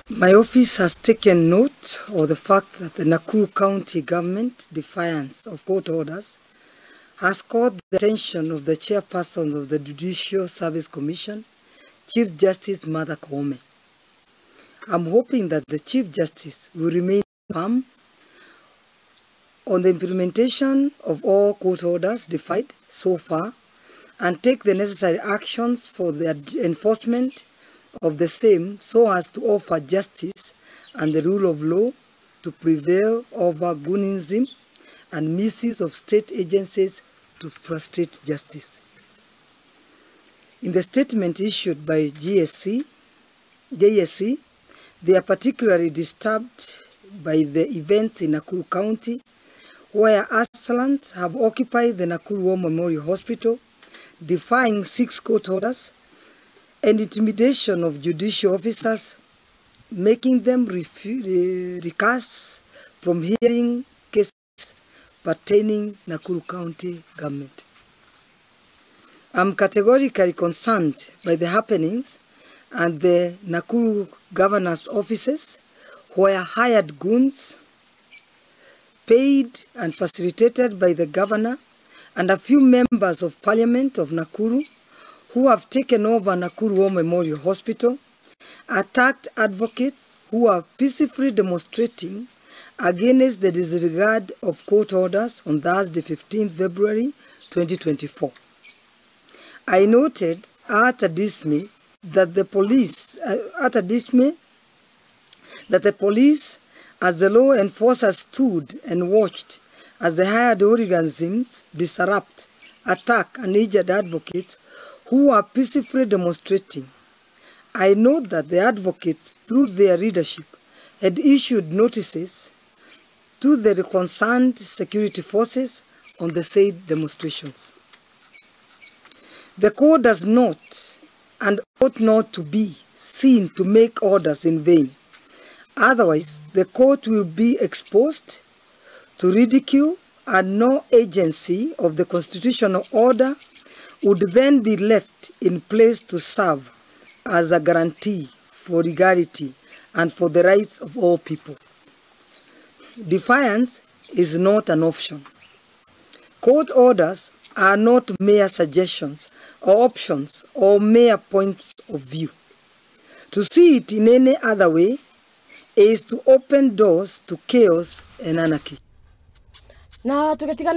My office has taken note of the fact that the Nakuru County government defiance of court orders has caught the attention of the chairperson of the Judicial Service Commission, Chief Justice Martha Koome. I'm hoping that the Chief Justice will remain firm on the implementation of all court orders defied so far and take the necessary actions for the enforcement of the same so as to offer justice and the rule of law to prevail over goonism and misuse of state agencies to frustrate justice. In the statement issued by JSC, they are particularly disturbed by the events in Nakuru County where assailants have occupied the Nakuru War Memorial Hospital, defying 6 court orders, and intimidation of judicial officers, making them recuse from hearing cases pertaining Nakuru County government. I'm categorically concerned by the happenings and the Nakuru governor's offices where hired goons, paid and facilitated by the governor and a few members of parliament of Nakuru who have taken over Nakuru War Memorial Hospital, attacked advocates who are peacefully demonstrating against the disregard of court orders on Thursday, 15 February 2024. I noted utter dismay that the police, as the law enforcers stood and watched as the hired hooligans disrupt, attack and injured advocates who are peacefully demonstrating. I note that the advocates, through their leadership, had issued notices to the concerned security forces on the said demonstrations. The court does not and ought not to be seen to make orders in vain. Otherwise, the court will be exposed to ridicule and no agency of the constitutional order would then be left in place to serve as a guarantee for legality and for the rights of all people. Defiance is not an option. Court orders are not mere suggestions or options or mere points of view. To see it in any other way is to open doors to chaos and anarchy. Na tukatika